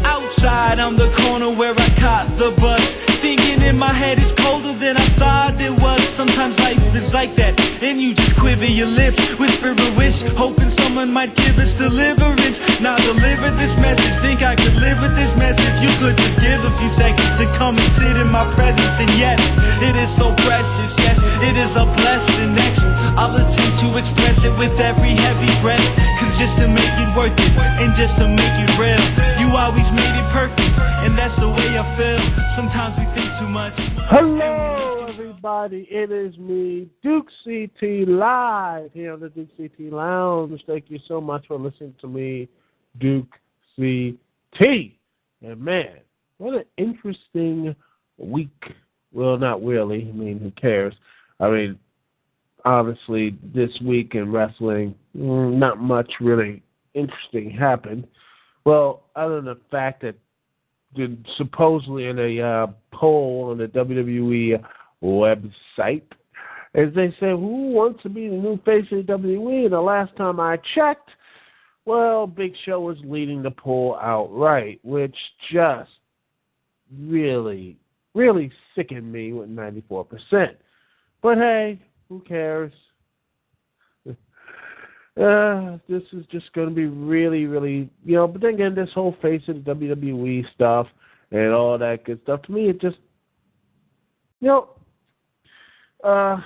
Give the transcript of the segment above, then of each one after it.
Outside, I'm the corner where I caught the bus. Thinking in my head it's colder than I thought it was. Sometimes life is like that, and you just quiver your lips, whisper a wish, hoping someone might give us deliverance. Now deliver this message, think I could live with this mess if you could just give a few seconds to come and sit in my presence. And yes, it is so precious, yes, it is a blessing. Next, I'll attempt to express it with every heavy breath, cause just to make it worth it, and just to make it real, you always made it perfect, and that's the way I feel. Sometimes we think too much. Hello, everybody. It is me, Duke CT, live here on the Duke CT Lounge. Thank you so much for listening to me, Duke CT. And man, what an interesting week. Well, not really. I mean, who cares? I mean, obviously, this week in wrestling, not much really interesting happened. Well, other than the fact that supposedly in a poll on the WWE website, as they say, who wants to be the new face of the WWE? And the last time I checked, well, Big Show was leading the poll outright, which just really, really sickened me with 94%. But hey, who cares? This is just going to be really, really, but then again, this whole face of the WWE stuff and all that good stuff, to me, it just, I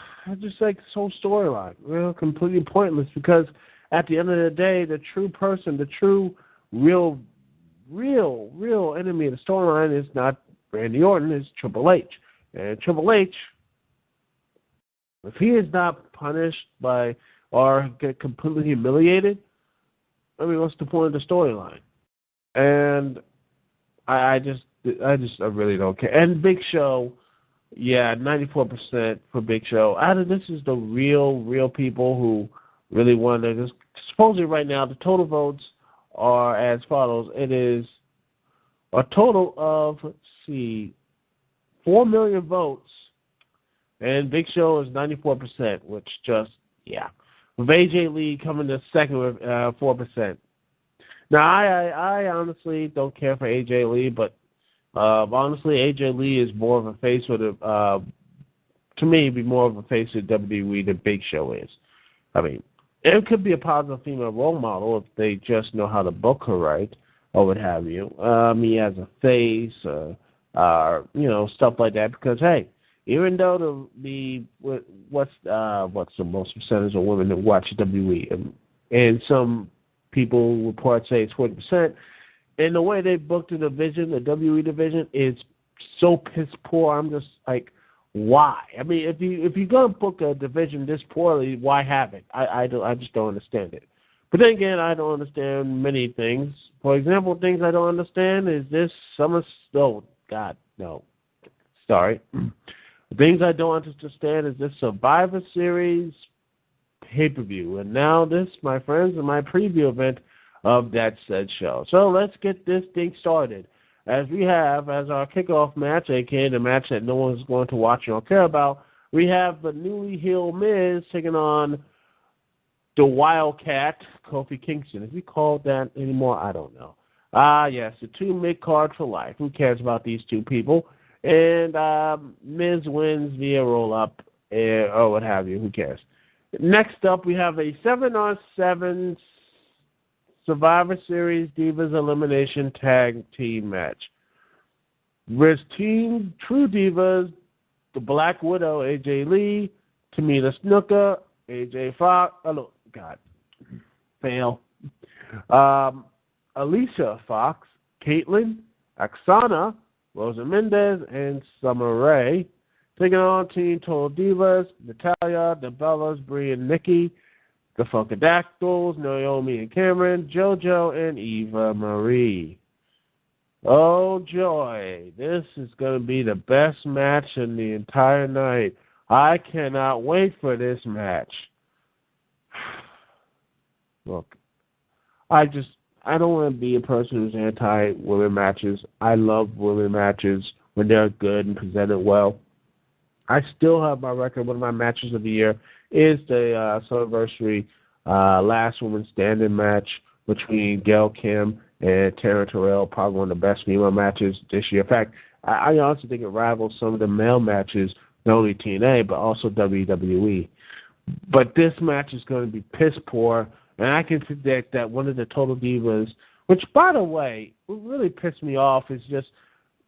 just like this whole storyline, completely pointless, because at the end of the day, the true person, the true, real enemy of the storyline is not Randy Orton, it's Triple H. And Triple H, if he is not punished by or get completely humiliated, I mean, what's the point of the storyline? And I really don't care. And Big Show, 94% for Big Show. This is the real people who really want to. Supposedly right now, the total votes are as follows. It is a total of, 4 million votes, and Big Show is 94%, which just, with AJ Lee coming to second with 4%. Now, I honestly don't care for AJ Lee, but honestly, AJ Lee is more of a face for the, to me, be more of a face of WWE than Big Show is. I mean, it could be a positive female role model if they just know how to book her right, or what have you. Me as a face, stuff like that, because, hey, even though what's the most percentage of women that watch WWE, and some people report say it's 40%, and the way they booked the division, the WWE division, is so piss poor. I'm just like, why? I mean, if you're gonna book a division this poorly, why have it? I just don't understand it. But then again, I don't understand many things. For example, things I don't understand is this things I don't understand is this Survivor Series pay-per-view. And now this, my friends, is my preview event of that said show. So let's get this thing started. As we have, as our kickoff match, a.k.a. the match that no one's going to watch or care about, we have the newly healed Miz taking on the Wildcat, Kofi Kingston. Is he called that anymore? I don't know. Yes, the two mid-card for life. Who cares about these two people? And Miz wins via roll-up or what have you. Who cares? Next up, we have a 7-on-7 Survivor Series Divas Elimination Tag Team match. With Team True Divas, the Black Widow, AJ Lee, Tamina Snuka, AJ Fox. Oh, God. Fail. Alicia Fox, Caitlyn, Oksana, Rosa Mendez, and Summer Rae. Taking on Team Total Divas, Natalya, the Bellas, Brie and Nikki, the Funkadactyls, Naomi and Cameron, JoJo, and Eva Marie. Oh, joy. This is going to be the best match in the entire night. I cannot wait for this match. Look, I don't want to be a person who's anti-women matches. I love women matches when they're good and presented well. I still have my record. One of my matches of the year is the Summerversary last woman standing match between Gail Kim and Tara Terrell, probably one of the best female matches this year. In fact, I honestly think it rivals some of the male matches, not only TNA, but also WWE. But this match is going to be piss poor, and I can predict that one of the Total Divas, which, by the way, what really pissed me off is just,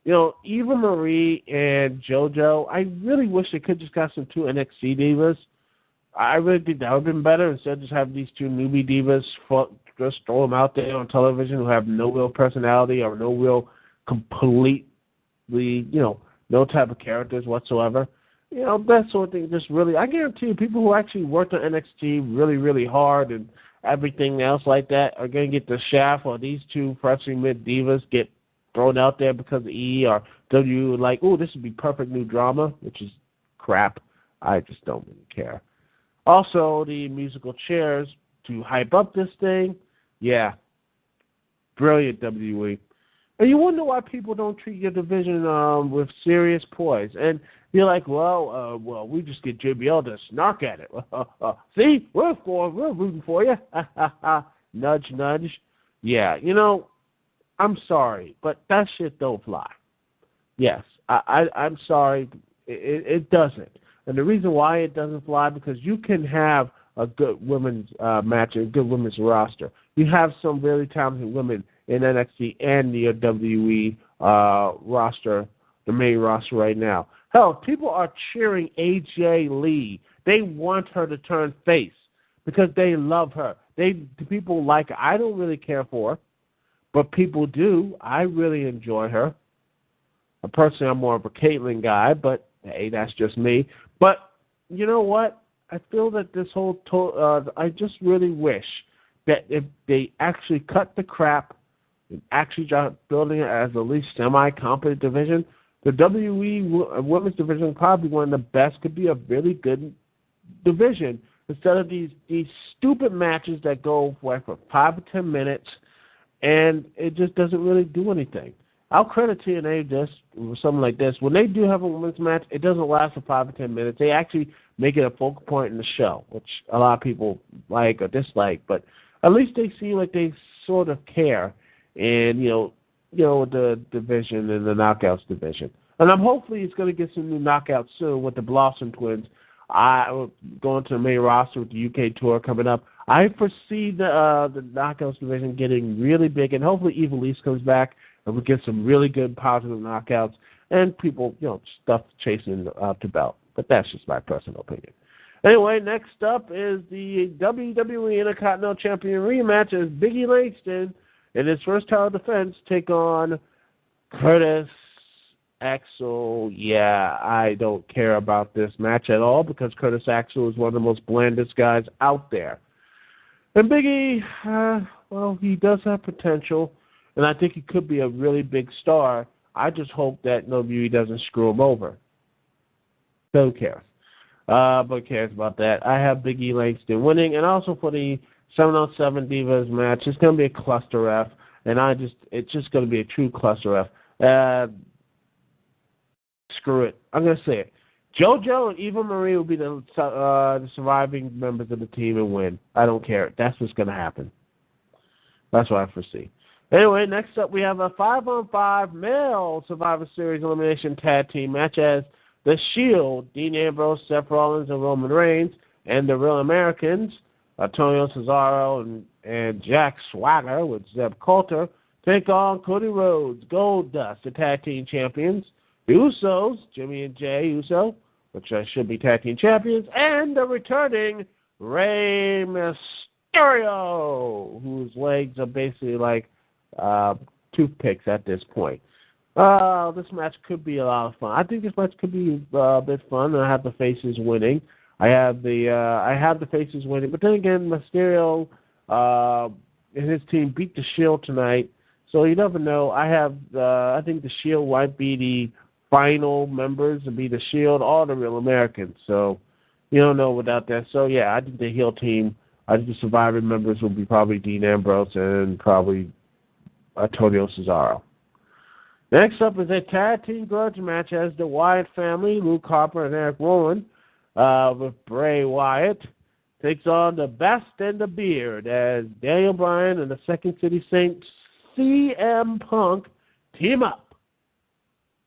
Eva Marie and JoJo, I really wish they could just got some two NXT divas. I really think that would have been better instead of just having these two newbie divas just throw them out there on television who have no real personality or no real completely, no type of characters whatsoever. That sort of thing just really, I guarantee you, people who actually worked on NXT really, really hard and everything else like that are going to get the shaft, or these two freshly mid divas get thrown out there because of E or W, like, oh, this would be perfect new drama, which is crap. I just don't really care. Also, the musical chairs to hype up this thing, yeah, brilliant WWE. And you wonder why people don't treat your division with serious poise. And you're like, well, we just get JBL to snark at it. See, we're rooting for you. Nudge, nudge. Yeah, I'm sorry, but that shit don't fly. Yes, I'm sorry, it doesn't. And the reason why it doesn't fly, because you can have a good women's match, a good women's roster. You have some really talented women in NXT and the WWE roster, the main roster right now. Hell, people are cheering AJ Lee. They want her to turn face because they love her. People like her. I don't really care for her, but people do. I really enjoy her. Personally, I'm more of a Caitlyn guy, but hey, that's just me. But you know what? I feel that this whole I just really wish that if they actually cut the crap and actually start building it as at least semi-competent division, the WWE women's division probably one of the best, could be a really good division instead of these stupid matches that go for 5 or 10 minutes and it just doesn't really do anything. I'll credit TNA this or something like this. When they do have a women's match, it doesn't last for 5 or 10 minutes. They actually make it a focal point in the show, which a lot of people like or dislike. But at least they seem like they sort of care in the division and the Knockouts division. And I'm hopefully it's going to get some new knockouts soon with the Blossom Twins. Going to the main roster with the UK tour coming up. I foresee the Knockouts division getting really big, and hopefully Eva Lise comes back and we get some really good positive knockouts and people, stuff chasing out the belt. But that's just my personal opinion. Anyway, next up is the WWE Intercontinental Champion rematch as Big E Langston in his first title defense take on Curtis Axel. Yeah, I don't care about this match at all because Curtis Axel is one of the most blandest guys out there. And Big E, he does have potential, and I think he could be a really big star. I just hope that WWE doesn't screw him over. Who cares? But cares about that. I have Big E Langston winning, and also for the 7-on-7 Divas match, it's going to be a cluster F, and it's just going to be a true cluster F. Screw it. I'm going to say it. JoJo and Eva Marie will be the surviving members of the team and win. I don't care. That's what's going to happen. That's what I foresee. Anyway, next up we have a 5-on-5 male Survivor Series elimination tag team match as The Shield, Dean Ambrose, Seth Rollins, and Roman Reigns, and the Real Americans, Antonio Cesaro and Jack Swagger with Zeb Coulter, take on Cody Rhodes, Goldust, the tag team champions, the Usos, Jimmy and Jay Uso, which should be tag team champions, and the returning Rey Mysterio, whose legs are basically like toothpicks at this point. This match could be a lot of fun. I think this match could be a bit fun. I have the faces winning. I have the faces winning, but then again, Mysterio and his team beat the Shield tonight, so you never know. I think the Shield might be the final members to be the Shield or the Real Americans. So you don't know without that. So yeah, I think the heel team, I think the surviving members will be probably Dean Ambrose and probably Antonio Cesaro. Next up is a tag team grudge match as the Wyatt family, Luke Harper and Eric Rowan, with Bray Wyatt, takes on the Best and the Beard as Daniel Bryan and the Second City Saints CM Punk team up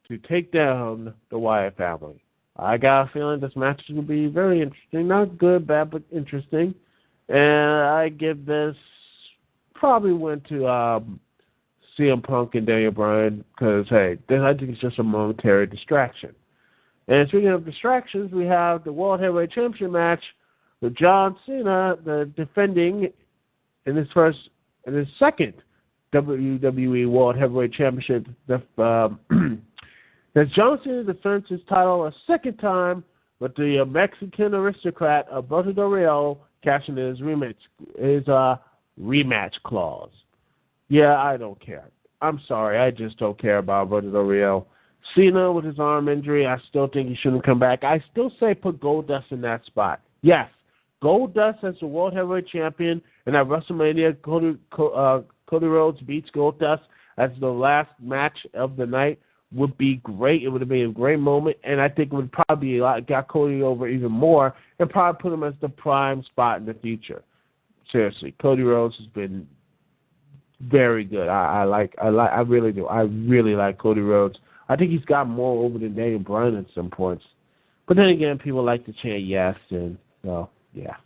to take down the Wyatt family. I got a feeling this match will be very interesting. Not good, bad, but interesting. And I give this probably went to CM Punk and Daniel Bryan because, hey, I think it's just a momentary distraction. And speaking of distractions, we have the World Heavyweight Championship match with John Cena, the defending in his second WWE World Heavyweight Championship. As John Cena defends his title a second time, but the Mexican aristocrat Alberto Del Rio cashing his rematch clause. Yeah, I don't care. I'm sorry, I just don't care about Alberto Del Rio. Cena with his arm injury, I still think he shouldn't come back. I still say put Goldust in that spot. Yes, Goldust as the World Heavyweight Champion, and at WrestleMania, Cody Rhodes beats Goldust as the last match of the night would be great. It would have been a great moment, and I think it would probably got Cody over even more and probably put him as the prime spot in the future. Seriously, Cody Rhodes has been very good. I really do. I really like Cody Rhodes. I think he's got more over than Daniel Bryan at some points. But then again, people like to chant yes, and so yeah.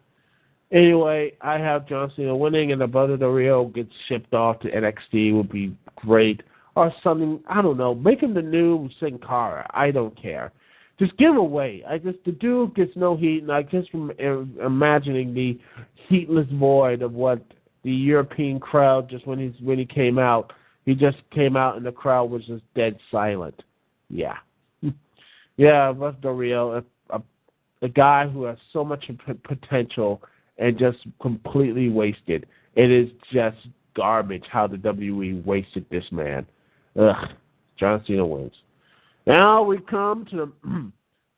Anyway, I have John Cena winning, and Alberto Del Rio gets shipped off to NXT. Would be great. Or something, I don't know. Make him the new Sin Cara. I don't care. Just give away. The dude gets no heat, and I just from imagining the heatless void of what the European crowd just when he came out. He just came out, and the crowd was just dead silent. Yeah, yeah. Alberto Del Rio, a guy who has so much potential and just completely wasted. It is just garbage how the WWE wasted this man. Ugh. John Cena wins. Now we come to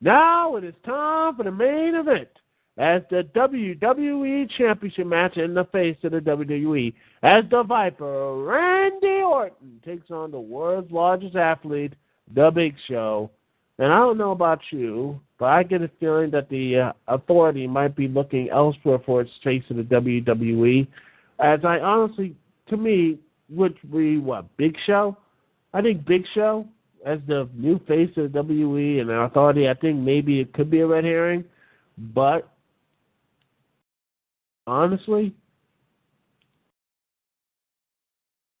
now it is time for the main event as the WWE Championship match in the face of the WWE as the Viper Randy Orton takes on the world's largest athlete, The Big Show. And I don't know about you, but I get a feeling that the Authority might be looking elsewhere for its face of the WWE. As I honestly, to me, would be Big Show? I think Big Show as the new face of the WWE and the Authority, I think maybe it could be a red herring. But honestly,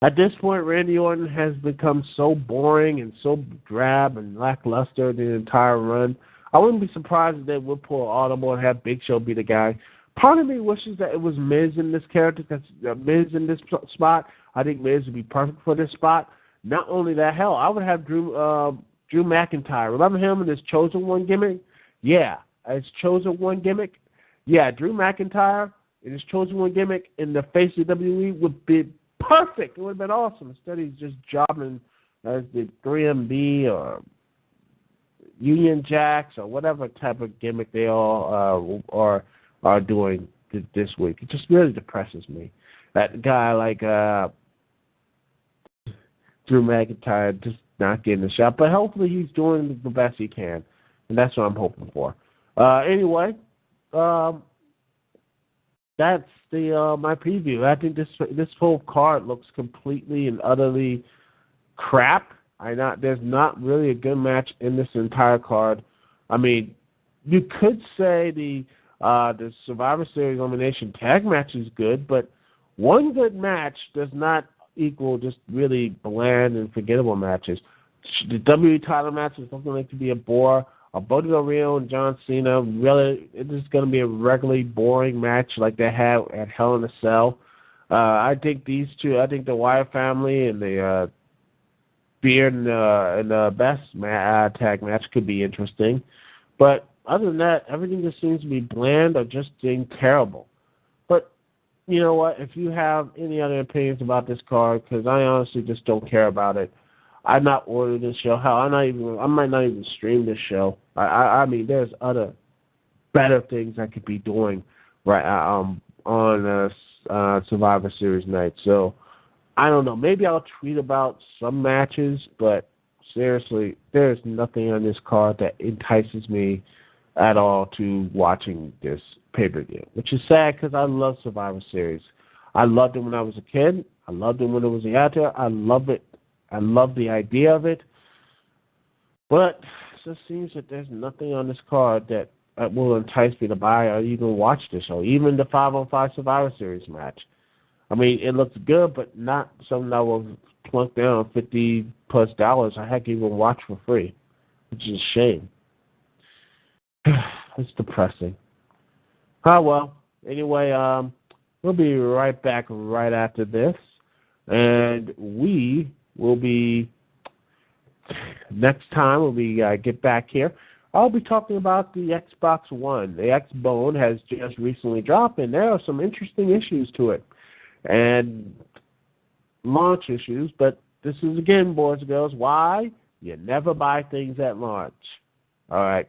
at this point, Randy Orton has become so boring and so drab and lackluster the entire run. I wouldn't be surprised if they would pull an audible and have Big Show be the guy. Part of me wishes that it was Miz in this character, because Miz in this spot. I think Miz would be perfect for this spot. Not only that, hell, I would have Drew McIntyre. Remember him in his Chosen One gimmick? Yeah, his Chosen One gimmick. Yeah, Drew McIntyre in his Chosen One gimmick in the face of WWE would be perfect. It would have been awesome. Instead, he's just jobbing as the 3MB or Union Jacks or whatever type of gimmick they all are doing this week. It just really depresses me. That guy like Drew McIntyre just not getting a shot, but hopefully he's doing the best he can, and that's what I'm hoping for. Anyway, that's my preview. I think this whole card looks completely and utterly crap. There's not really a good match in this entire card. I mean, you could say the Survivor Series elimination tag match is good, but one good match does not equal just really bland and forgettable matches. The WWE title match is looking like to be a bore. Alberto Del Rio and John Cena, really, it is going to be a regularly boring match like they had at Hell in a Cell. I think these two, I think the Wyatt family and the Beard and the Best tag match could be interesting. But other than that, everything just seems to be bland or just being terrible. But you know what? If you have any other opinions about this card, because I honestly just don't care about it, I'm not ordering this show. Hell, I might not even stream this show. I mean, there's other better things I could be doing right on Survivor Series night. So I don't know. Maybe I'll tweet about some matches, but seriously, there's nothing on this card that entices me at all to watching this pay-per-view, which is sad because I love Survivor Series. I loved it when I was a kid. I loved it when it was out there. I love it. I love the idea of it. But it just seems that there's nothing on this card that will entice me to buy or even watch the show, even the 5-on-5 Survivor Series match. I mean, it looks good, but not something I will plunk down $50+ or heck even watch for free, which is a shame. It's depressing. Oh, well. Anyway, we'll be right back right after this, and we will be, next time when we get back here, I'll be talking about the Xbox One. The Xbone has just recently dropped, and there are some interesting issues to it, and launch issues, but this is, again, boys and girls, why you never buy things at launch. All right.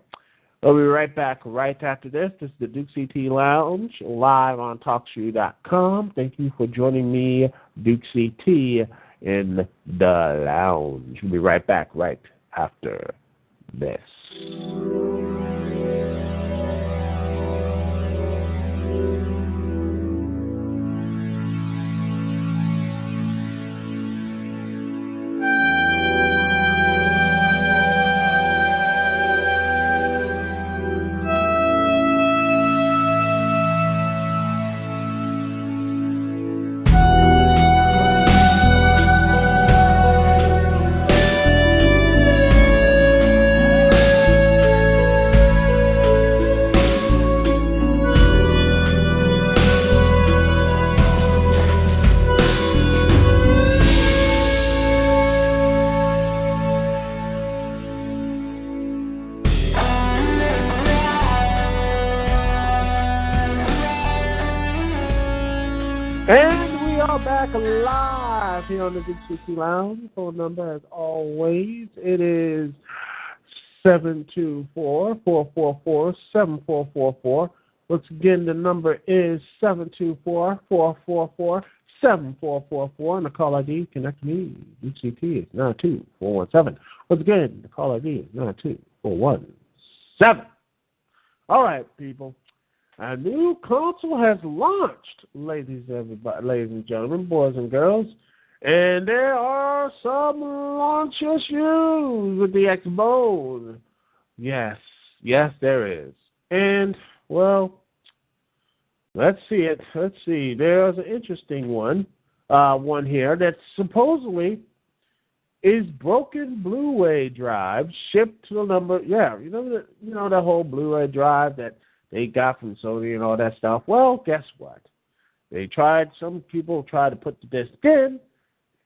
We'll be right back right after this. This is the Dukect Lounge, live on TalkShoe.com. Thank you for joining me, Dukect, in the lounge. We'll be right back right after this. And we are back live here on the Dukect Lounge. Phone number, as always, it is 724-444-7444. Once again, the number is 724-444-7444. And the call ID, connect me, Dukect, is 92417. Once again, the call ID is 92417. All right, people. A new console has launched, ladies and gentlemen, boys and girls, and there are some launch issues with the Xbone. Yes, there is. And, well, let's see it. Let's see. There's an interesting one here that supposedly is broken Blu-ray drive shipped to the number. Yeah, you know that whole Blu-ray drive that they got from Sony and all that stuff. Well, guess what? Some people tried to put the disc in,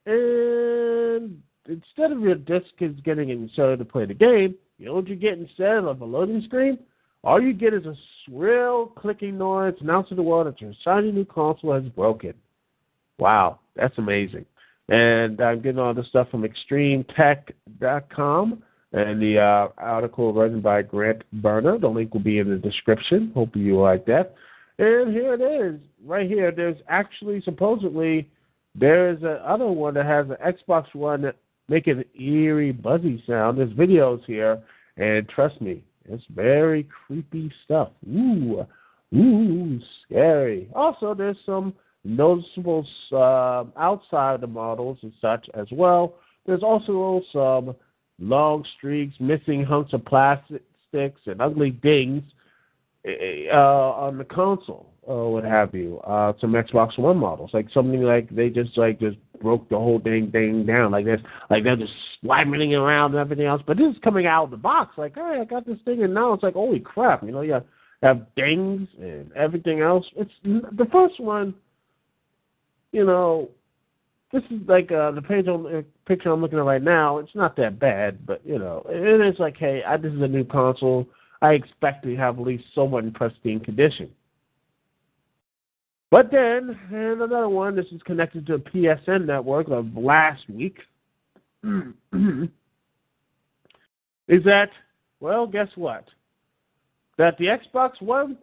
and instead of your disc is getting inserted to play the game, you know what you get instead of a loading screen? All you get is a shrill clicking noise announcing the world that your shiny new console has broken. Wow, that's amazing. And I'm getting all this stuff from ExtremeTech.com. And the article written by Grant Berner. The link will be in the description. Hope you like that. And here it is. Right here, there's actually, supposedly, there's another one that has an Xbox One that make an eerie, buzzy sound. There's videos here, and trust me, it's very creepy stuff. Ooh, scary. Also, there's some noticeable outside of the models and such as well. There's also some long streaks, missing hunks of plastic sticks, and ugly dings on the console, or what have you. Some Xbox One models, like something like they just broke the whole thing down, like this, like they're just slamming around and everything else. But this is coming out of the box, like, hey, I got this thing, and now it's like, holy crap, you have dings and everything else. It's the first one, This is like the picture I'm looking at right now. It's not that bad, but it is like, hey, this is a new console. I expect to have at least somewhat in pristine condition. But then, and another one. This is connected to a PSN network of last week. Is that, well, guess what? That the Xbox One,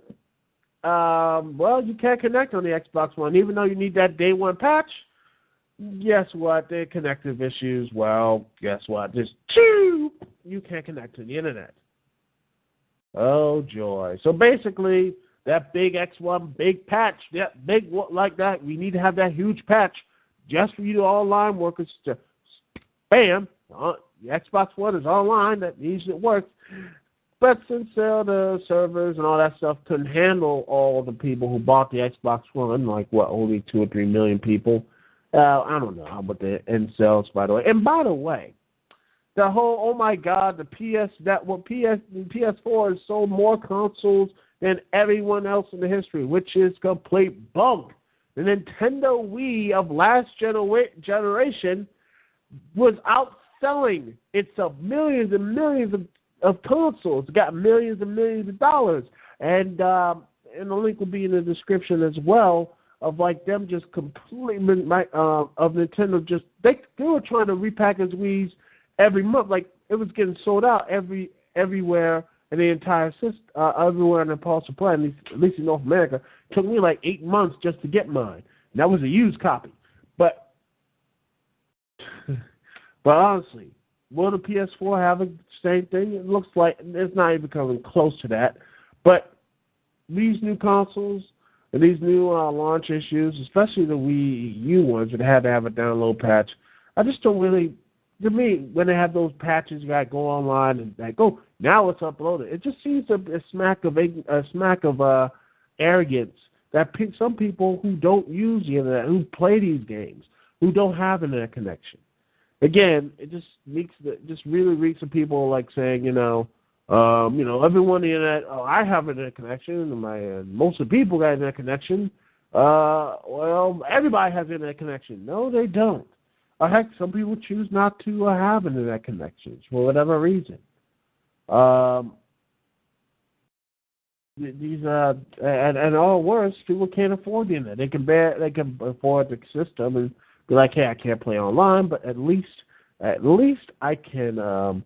you can't connect on the Xbox One, even though you need that day one patch. guess what? There are connective issues. Well, guess what? You can't connect to the internet. Oh, joy. So basically, that big X1, big patch, that big like that, we need to have that huge patch just for you to online workers to, bam, the Xbox One is online. That means it works. But since the servers and all that stuff couldn't handle all the people who bought the Xbox One, like, only 2 or 3 million people, I don't know what the end sells, by the way. And by the way, the whole, oh my God, the PS4 has sold more consoles than everyone else in the history, which is complete bunk. The Nintendo Wii of last generation was outselling its millions and millions of consoles. It got millions and millions of dollars. And the link will be in the description as well of like them just completely of Nintendo just they were trying to repackage Wii's every month. Like it was getting sold out everywhere in the entire system, everywhere in the Pulse Supply, at least in North America. It took me like 8 months just to get mine. And that was a used copy. But honestly, will the PS4 have the same thing? It looks like it's not even coming close to that. But these new consoles and these new launch issues, especially the Wii U ones that had to have a download patch, I just don't really. To me, when they have those patches, you got to go online and like, oh, now it's uploaded. It just seems a smack of arrogance that some people who don't use the internet, who play these games, who don't have an internet connection. Again, it just really reeks of people like saying, everyone on the internet, oh, I have an internet connection, and most of the people got an internet connection. Well, everybody has an internet connection. No, they don't. Heck, some people choose not to have internet connections for whatever reason. And all worse, people can't afford the internet. They can afford the system and be like, hey, I can't play online, but at least I can, go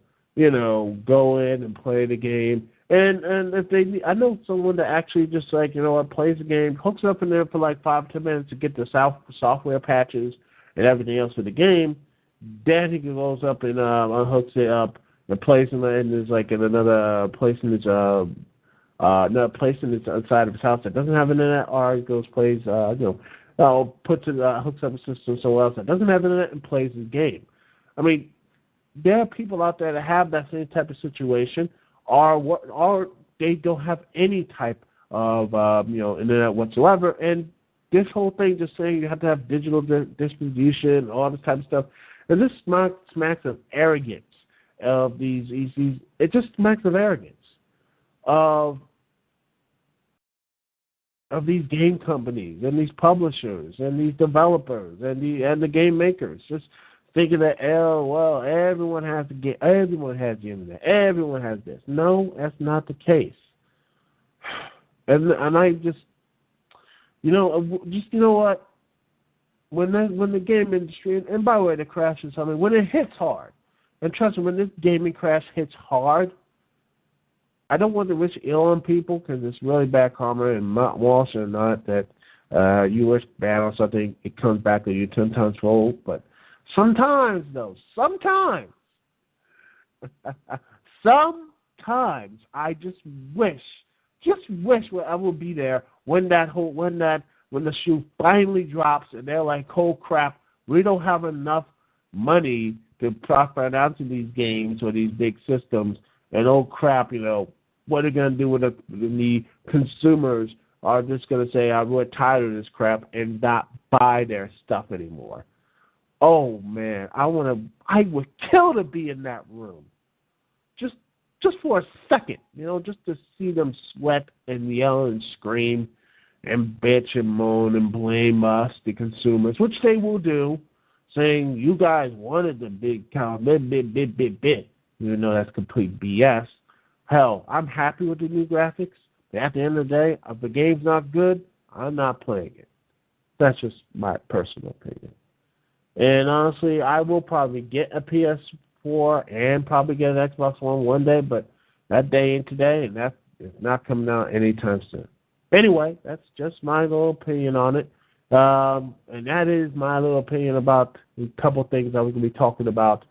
in and play the game. And if I know someone that actually just like, plays the game, hooks up in there for like 5-10 minutes to get the software patches and everything else for the game, then he goes up and hooks it up and plays it, and there's like in another place in his outside of his house that doesn't have internet, or he goes hooks up a system somewhere else that doesn't have internet and plays his game. I mean, there are people out there that have that same type of situation, or they don't have any type of internet whatsoever, and this whole thing just saying you have to have digital distribution, all this type of stuff, and this smacks of arrogance of these. It just smacks of arrogance of these game companies and these publishers and these developers and the game makers. Just thinking that everyone has the internet, everyone has this. No, that's not the case. And I just. What? When the game industry, and by the way, the crash is something, when it hits hard, and trust me, when this gaming crash hits hard, I don't want to wish ill on people because it's really bad karma, and Walsh or not that you wish bad on something, it comes back to you 10 times fold. But sometimes I just wish I will be there when the shoe finally drops and they're like, oh crap, we don't have enough money to profit out to these games or these big systems, and oh crap, what are they going to do with the consumers are just going to say, we're tired of this crap and not buy their stuff anymore. Oh man, I would kill to be in that room. Just for a second, just to see them sweat and yell and scream and bitch and moan and blame us, the consumers, which they will do, saying, you guys wanted the big count, bit. That's complete BS. Hell, I'm happy with the new graphics. But at the end of the day, if the game's not good, I'm not playing it. That's just my personal opinion. And honestly, I will probably get a PS4 and probably get an Xbox One day, but that day ain't today, and that is not coming out anytime soon. Anyway, that's just my little opinion on it. And that is my little opinion about a couple things that we're going to be talking about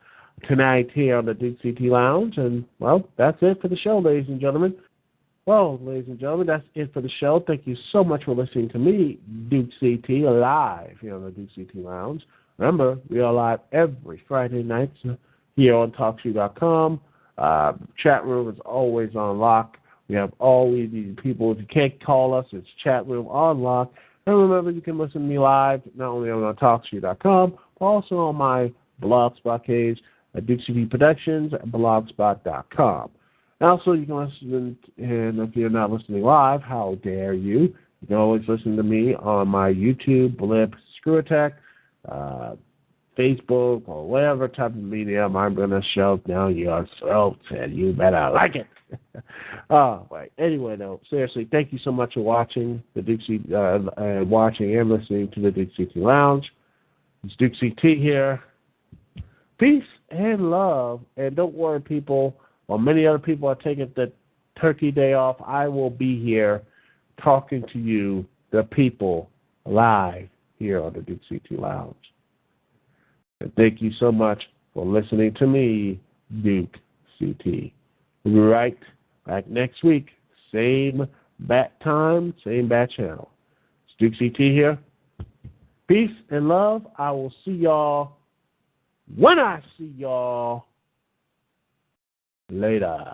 tonight here on the Duke CT Lounge. And, well, that's it for the show, ladies and gentlemen. Well, ladies and gentlemen, that's it for the show. Thank you so much for listening to me, Duke CT, live here on the Duke CT Lounge. Remember, we are live every Friday night here on TalkShoe.com. Chat room is always on lock. We have all these people. If you can't call us, it's chat room on lock. And remember, you can listen to me live, not only on TalkShoe.com, but also on my blogspot page at Duke CT Productions at blogspot.com. And also, you can listen, and if you're not listening live, how dare you? You can always listen to me on my YouTube, Blip, Screw Attack, Facebook, or whatever type of medium I'm going to shove down your throat, and you better like it. Right. Anyway, though, seriously, thank you so much for watching the Duke watching and listening to the Duke CT Lounge. It's Duke CT here. Peace and love, and don't worry, people. While many other people are taking the Turkey Day off, I will be here talking to you, the people, live here on the Duke CT Lounge. And thank you so much for listening to me, Duke CT. We'll be right back next week. Same bat time, same bat channel. It's Duke CT here. Peace and love. I will see y'all when I see y'all later.